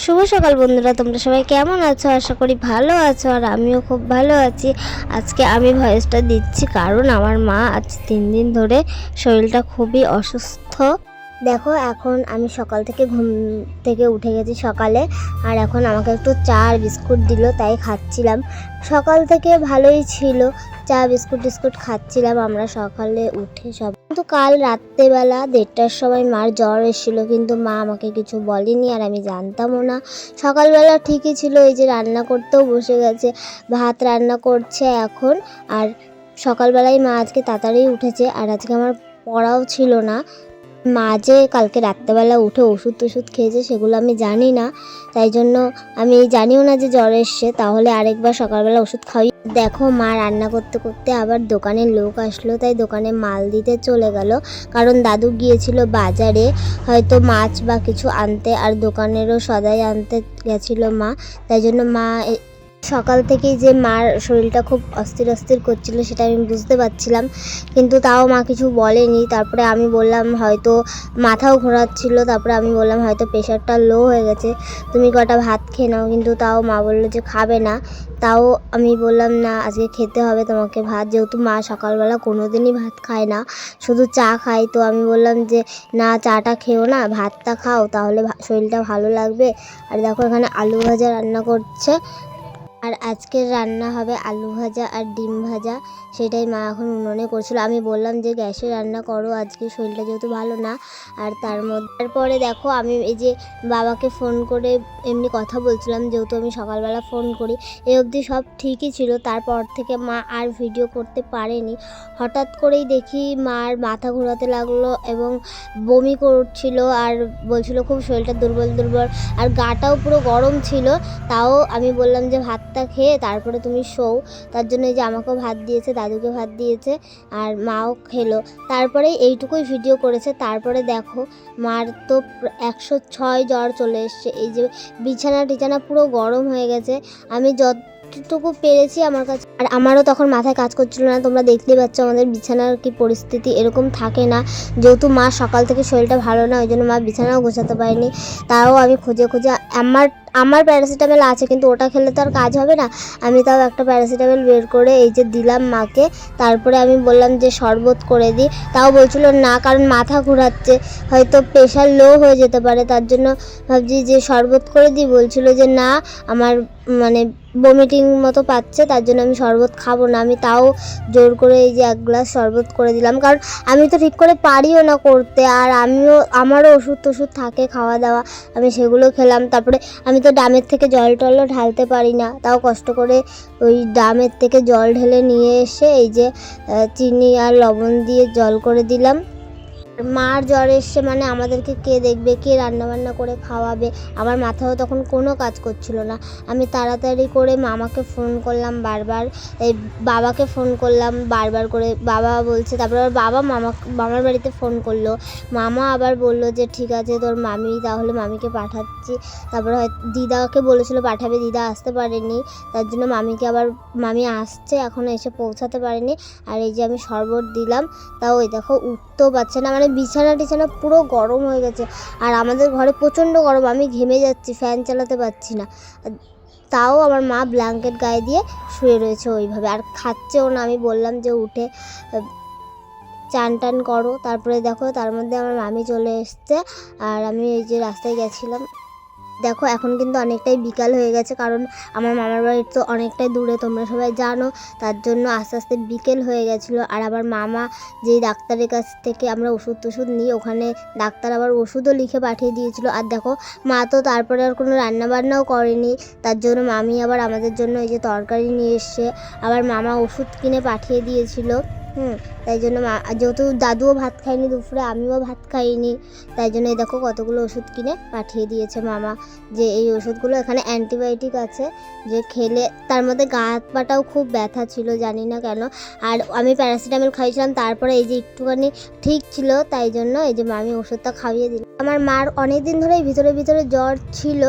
শুভ সকাল বন্ধুরা, তোমরা সবাই কেমন আছো? আশা করি ভালো আছো, আর আমিও খুব ভালো আছি। আজকে আমি ভয়েসটা দিচ্ছি কারণ আমার মা আজ 3 দিন ধরে শরীরটা খুবই অসুস্থ। দেখো, এখন আমি সকাল থেকে ঘুম থেকে উঠে গেছি সকালে, আর এখন আমাকে একটু চা আর বিস্কুট দিল, তাই খাচ্ছিলাম। সকাল থেকে ভালোই ছিল, চা বিস্কুট খাচ্ছিলাম আমরা সকালে উঠে সব। কিন্তু কাল রাত্রেবেলা 1:30টার সময় মার জ্বর এসেছিলো, কিন্তু মা আমাকে কিছু বলেনি, আর আমি জানতামও না। সকালবেলা ঠিকই ছিল, এই যে রান্না করতেও বসে গেছে, ভাত রান্না করছে এখন। আর সকালবেলায় মা আজকে তাড়াতাড়ি উঠেছে, আর আজকে আমার পড়াও ছিল না। মা যে কালকে রাত্রেবেলা উঠে ওষুধ খেয়েছে সেগুলো আমি জানি না, তাই জন্য আমি জানিও না যে জ্বর এসছে, তাহলে আরেকবার সকালবেলা ওষুধ খাওয়াই। দেখো, মা রান্না করতে করতে আবার দোকানের লোক আসলো, তাই দোকানে মাল দিতে চলে গেল। কারণ দাদু গিয়েছিল বাজারে হয়তো মাছ বা কিছু আনতে, আর দোকানেরও সদাই আনতে গেছিল মা, তাই জন্য মা সকাল থেকেই যে মার শরীরটা খুব অস্থির করছিল সেটা আমি বুঝতে পারছিলাম, কিন্তু তাও মা কিছু বলেনি। তারপরে আমি বললাম হয়তো মাথাও ঘোরাচ্ছিল, তারপরে আমি বললাম হয়তো প্রেশারটা লো হয়ে গেছে, তুমি কটা ভাত খেয়ে নাও। কিন্তু তাও মা বললো যে খাবে না। তাও আমি বললাম না, আজকে খেতে হবে তোমাকে ভাত, যেহেতু মা সকালবেলা কোনো দিনই ভাত খায় না, শুধু চা খায়। তো আমি বললাম যে না, চাটা খেও না, ভাতটা খাও, তাহলে শরীরটা ভালো লাগবে। আর দেখো, এখানে আলু ভাজা রান্না করছে, আর আজকের রান্না হবে আলু ভাজা আর ডিম ভাজা, সেটাই মা এখন উনুনে করছিল। আমি বললাম যে গ্যাসে রান্না করো, আজকে শরীরটা যেহেতু ভালো না। আর তারপরে দেখো, আমি এই যে বাবাকে ফোন করে এমনি কথা বলছিলাম, যেহেতু আমি সকালবেলা ফোন করি, এই অবধি সব ঠিকই ছিল। তারপর থেকে মা আর ভিডিও করতে পারেনি। হঠাৎ করেই দেখি মার মাথা ঘোরাতে লাগলো এবং বমি করছিল, আর বলছিল খুব শরীরটা দুর্বল, আর গাটাও পুরো গরম ছিল। তাও আমি বললাম যে ভাতটা খেয়ে তারপরে তুমি শোও, তার জন্য এই যে আমাকেও ভাত দিয়েছে, দাদুকে ভাত দিয়েছে, আর মাও খেলো। তারপরে এইটুকুই ভিডিও করেছে। তারপরে দেখো, মার তো 106 জ্বর চলে এসছে। এই যে বিছানা পুরো গরম হয়ে গেছে। আমি যতটুকু পেরেছি আমার কাছে, আর আমারও তখন মাথায় কাজ করছিল না। তোমরা দেখতেই পাচ্ছ আমাদের বিছানার কি পরিস্থিতি, এরকম থাকে না। যেহেতু মা সকাল থেকে শরীরটা ভালো না, ওই জন্য মা বিছানাও গোছাতে পারেনি। তাও আমি খুঁজে আমার প্যারাসিটামল আছে, কিন্তু ওটা খেলে তো আর কাজ হবে না। আমি তাও একটা প্যারাসিটামল বের করে এই যে দিলাম মাকে। তারপরে আমি বললাম যে শরবত করে দিই, তাও বলছিল না, কারণ মাথা ঘোরাচ্ছে, হয়তো প্রেশার লো হয়ে যেতে পারে, তার জন্য ভাবছি যে শরবত করে দিই। বলছিল যে না, আমার মানে বমিটিং মতো পাচ্ছে, তার জন্য আমি শরবত খাবো না। আমি তাও জোর করে এই যে 1 গ্লাস শরবত করে দিলাম, কারণ আমি তো ঠিক করে পারিও না করতে, আর আমারও ওষুধ থাকে খাওয়া দাওয়া, আমি সেগুলো খেলাম। তারপরে আমি তো ড্রামের থেকে জলও ঢালতে পারি না, তাও কষ্ট করে ওই ড্রামের থেকে জল ঢেলে নিয়ে এসে এই যে চিনি আর লবণ দিয়ে জল করে দিলাম। মার জ্বর এসছে মানে আমাদেরকে কে দেখবে, কে রান্নাবান্না করে খাওয়াবে? আমার মাথাও তখন কোনো কাজ করছিল না। আমি তাড়াতাড়ি করে মামাকে ফোন করলাম বারবার, এই বাবাকে ফোন করলাম বারবার করে, বাবা বলছে। তারপর বাবা মামার বাড়িতে ফোন করলো, মামা আবার বললো যে ঠিক আছে তোর মামি, তাহলে মামিকে পাঠাচ্ছি। তারপরে দিদাকে বলেছিল পাঠাবে, দিদা আসতে পারেনি, তার জন্য মামি আসছে, এখনও এসে পৌঁছাতে পারেনি। আর এই যে আমি শরবত দিলাম, তাও ওই দেখো উঠতেও পারছে না, মানে বিছানা পুরো গরম হয়ে গেছে। আর আমাদের ঘরে প্রচণ্ড গরম, আমি ঘেমে যাচ্ছি, ফ্যান চালাতে পারছি না। তাও আমার মা ব্ল্যাঙ্কেট গায়ে দিয়ে শুয়ে রয়েছে ওইভাবে, আর খাচ্ছেও না। আমি বললাম যে উঠে চান টান করো। তারপরে দেখো, তার মধ্যে আমার মামি চলে এসছে, আর আমি এই যে রাস্তায় গেছিলাম। দেখো, এখন কিন্তু অনেকটাই বিকাল হয়ে গেছে, কারণ আমার মামার বাড়ি তো অনেকটাই দূরে, তোমরা সবাই জানো, তার জন্য আস্তে আস্তে বিকেল হয়ে গেছিলো। আর আবার মামা যেই ডাক্তারের কাছ থেকে আমরা ওষুধ নিই, ওখানে ডাক্তার আবার ওষুধও লিখে পাঠিয়ে দিয়েছিলো। আর দেখো, মা তো তারপরে আর কোনো রান্নাবান্নাও করেনি, তার জন্য মামি আবার আমাদের জন্য এই যে তরকারি নিয়ে এসছে, আবার মামা ওষুধ কিনে পাঠিয়ে দিয়েছিলো। তাই জন্য যেহেতু দাদুও ভাত খায়নি দুপুরে, আমিও ভাত খাইনি, তাই জন্য এই দেখো কতগুলো ওষুধ কিনে পাঠিয়ে দিয়েছে মামা, যে এই ওষুধগুলো এখানে অ্যান্টিবায়োটিক আছে, যে খেলে। তার মধ্যে গা হাত পাটাও খুব ব্যথা ছিল, জানি না কেন। আর আমি প্যারাসিটামল খাইছিলাম, তারপরে এই যে একটুখানি ঠিক ছিল, তাই জন্য এই যে মামি ওষুধটা খাইয়ে দিল। আমার মার অনেক দিন ধরেই ভিতরে জ্বর ছিল,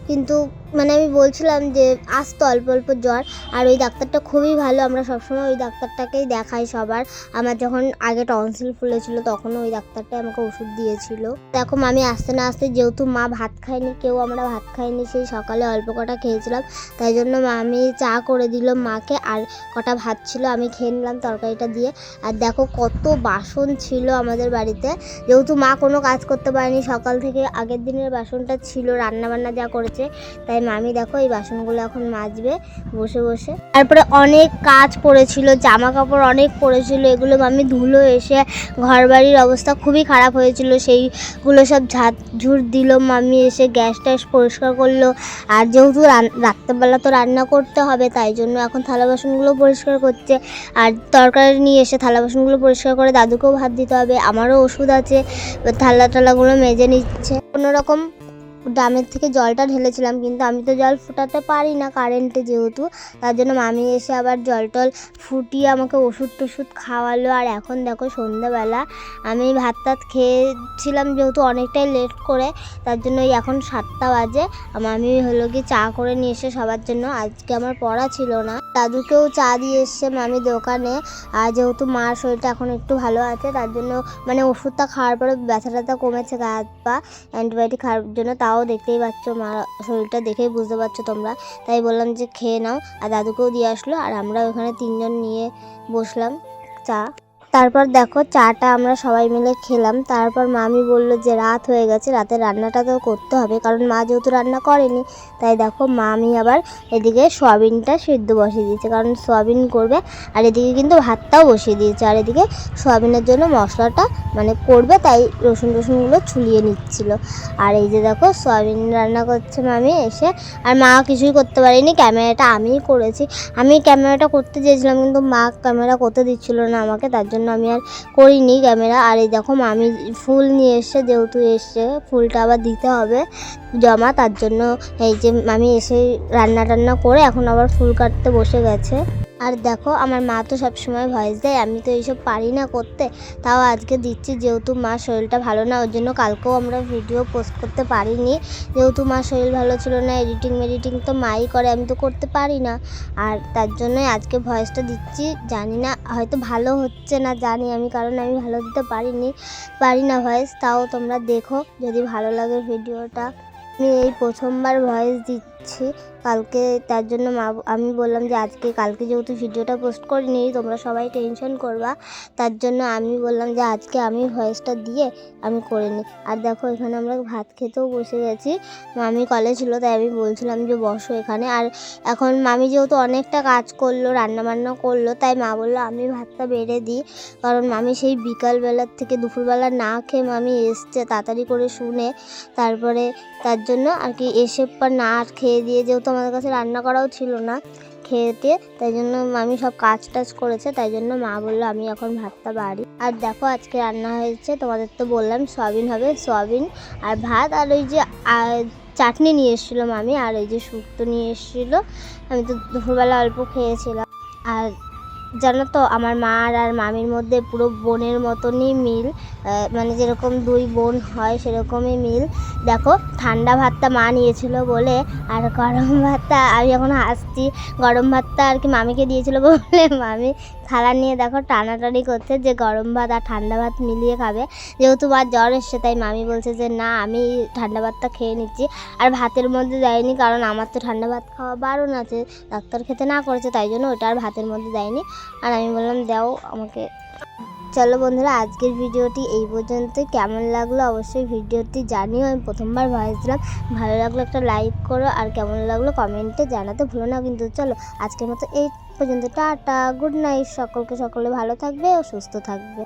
কিন্তু মানে আমি বলছিলাম যে আসতো অল্প জ্বর। আর ওই ডাক্তারটা খুবই ভালো, আমরা সবসময় ওই ডাক্তারটাকেই দেখাই সবার। আমার আমার যখন আগে টনসিল ফুলেছিল তখন ওই ডাক্তারটা আমাকে ওষুধ দিয়েছিল। দেখো মামি আসতে না আসতে, যেহেতু মা ভাত খায়নি, কেউ আমরা ভাত খাইনি, সেই সকালে অল্প কটা খেয়েছিলাম, তাই জন্য মামি চা করে দিল মাকে, আর কটা ভাত ছিল আমি খেয়ে নিলাম তরকারিটা দিয়ে। আর দেখো কত বাসন ছিল আমাদের বাড়িতে, যেহেতু মা কোনো কাজ করতে পারেনি সকাল থেকে, আগের দিনের বাসনটা ছিল রান্নাবান্না যা করেছে, তাই মামি দেখো এই বাসনগুলো এখন মাজবে বসে বসে। তারপরে অনেক কাজ পড়েছিল, জামা কাপড় অনেক পড়েছিল, এগুলো মামি ধুলো, এসে ঘর বাড়ির অবস্থা খুবই খারাপ হয়েছিল, সেইগুলো সব ঝুড় দিল মামি, এসে গ্যাস ট্যাস পরিষ্কার করলো। আর যেহেতু রাত্রেবেলা তো রান্না করতে হবে, তাই জন্য এখন থালা বাসনগুলো পরিষ্কার করছে। আর তরকারি নিয়ে এসে থালা বাসনগুলো পরিষ্কার করে দাদুকেও ভাত দিতে হবে, আমারও ওষুধ আছে, থালাগুলো মেজে নিচ্ছে। কোনোরকম ড্রামের থেকে জলটা ঢেলেছিলাম, কিন্তু আমি তো জল ফুটাতে পারি না কারেন্টে যেহেতু, তার জন্য মামি এসে আবার জল টল ফুটিয়ে আমাকে ওষুধ টষুধ খাওয়ালো। আর এখন দেখো সন্ধ্যাবেলা আমি ভাত টাত খেয়েছিলাম, যেহেতু অনেকটাই লেট করে, তার জন্য এখন 7টা বাজে। মামি হলো কি চা করে নিয়ে এসে সবার জন্য, আজকে আমার পড়া ছিল না, দাদুকেও চা দিয়ে এসছে মামি দোকানে। আর যেহেতু মার শরীরটা এখন একটু ভালো আছে, তার জন্য মানে ওষুধটা খাওয়ার পরে ব্যথা ট্যাথা কমেছে, গা হাত পা অ্যান্টিবায়োটিক খাওয়ার জন্য, তাও দেখতেই পাচ্ছ মার শরীরটা দেখেই বুঝতে পারছো তোমরা, তাই বললাম যে খেয়ে নাও। আর দাদুকেও দিয়ে আসলো, আর আমরা ওখানে 3জন নিয়ে বসলাম চা। তারপর দেখো চাটা আমরা সবাই মিলে খেলাম। তারপর মামি বললো যে রাত হয়ে গেছে, রাতে রান্নাটা তো করতে হবে, কারণ মা যেহেতু রান্না করেনি, তাই দেখো মামি আবার এদিকে সোয়াবিনটা সিদ্ধ বসিয়ে দিয়েছে, কারণ সোয়াবিন করবে। আর এদিকে কিন্তু ভাতটাও বসিয়ে দিয়েছে, আর এদিকে সোয়াবিনের জন্য মশলাটা মানে করবে, তাই রসুনগুলো ছুলিয়ে নিচ্ছিল। আর এই যে দেখো সোয়াবিন রান্না করছে মামি এসে, আর মা কিছুই করতে পারেনি, ক্যামেরাটা আমিই করেছি। আমি ক্যামেরাটা করতে চেয়েছিলাম, কিন্তু মা ক্যামেরা করতে দিচ্ছিল না আমাকে, তার জন্য আমি আর করিনি ক্যামেরা। আর এই দেখো মামি ফুল নিয়ে এসছে, যেহেতু এসছে ফুলটা আবার দিতে হবে জমা, তার জন্য এই যে মামি এসে রান্না টান্না করে এখন আবার ফুল কাটতে বসে গেছে। আর দেখো আমার মা তো সবসময় ভয়েস দেয়, আমি তো এইসব পারি না করতে, তাও আজকে দিচ্ছি, যেহেতু মার শরীরটা ভালো না, ওর জন্য কালকেও আমরা ভিডিও পোস্ট করতে পারিনি, যেহেতু মার শরীর ভালো ছিল না। এডিটিং তো মাই করে, আমি তো করতে পারি না, আর তার জন্যই আজকে ভয়েসটা দিচ্ছি। জানি না হয়তো ভালো হচ্ছে না, জানি আমি, কারণ আমি ভালো দিতে পারি না ভয়েস, তাও তোমরা দেখো যদি ভালো লাগে ভিডিওটা। আমি এই প্রথমবার ভয়েস দিচ্ছি কালকে, তার জন্য আমি বললাম যে কালকে যেহেতু ভিডিওটা পোস্ট করিনি, তোমরা সবাই টেনশন করবা, তার জন্য আমি বললাম যে আজকে আমি ভয়েসটা দিয়ে আমি করে নিই। আর দেখো এখানে আমরা ভাত খেতেও বসে গেছি, মামি কলে ছিল, তাই আমি বলছিলাম যে বসো এখানে। আর এখন মামি যেহেতু অনেকটা কাজ করলো, রান্নাবান্না করলো, তাই মা বললো আমি ভাতটা বেড়ে দিই, কারণ মামি সেই বিকালবেলার থেকে দুপুরবেলা না খেয়ে মামি এসছে তাড়াতাড়ি করে শুনে, তারপরে তার জন্য আর কি এসে পর না খেয়ে দিয়ে, যেহেতু আমাদের কাছে রান্না করাও ছিল না খেতে, তাই জন্য মামি সব কাজ টাজ করেছে, তাই জন্য মা বললো আমি এখন ভাতটা বাড়ি। আর দেখো আজকে রান্না হয়েছে, তোমাদের তো বললাম সয়াবিন হবে, সয়াবিন আর ভাত, আর ওই যে চাটনি নিয়ে এসেছিলো মামি, আর ওই যে শুক্তো নিয়ে এসেছিলো, আমি তো দুপুরবেলা অল্প খেয়েছিলাম। আর জানো তো আমার মা আর মামির মধ্যে পুরো বোনের মতনই মিল, মানে যেরকম 2 বোন হয় সেরকমই মিল। দেখো ঠান্ডা ভাতটা মা নিয়েছিল বলে, আর গরম ভাতটা, আমি এখন হাসছি, গরম ভাতটা আর কি মামিকে দিয়েছিল বলে মামি থালা নিয়ে দেখো টানাটানি করছে যে গরম ভাত আর ঠান্ডা ভাত মিলিয়ে খাবে, যেহেতু মার জ্বর এসছে, তাই মামি বলছে যে না আমি ঠান্ডা ভাতটা খেয়ে নিচ্ছি। আর ভাতের মধ্যে দেয়নি, কারণ আমার তো ঠান্ডা ভাত খাওয়া বারণ আছে, ডাক্তার খেতে না করেছে, তাই জন্য ওটা আর ভাতের মধ্যে দেয়নি। আর আমি বললাম দাও আমাকে। চলো বন্ধুরা, আজকের ভিডিওটি এই পর্যন্তই। কেমন লাগলো অবশ্যই ভিডিওটি জানিও। আমি প্রথমবার ভয়েস দিলাম, ভালো লাগলো একটা লাইক করো, আর কেমন লাগলো কমেন্টে জানাতে ভুলো না কিন্তু। চলো আজকের মতো এই পর্যন্ত, টাটা, গুড নাইট, সকলে ভালো থাকবে ও সুস্থ থাকবে।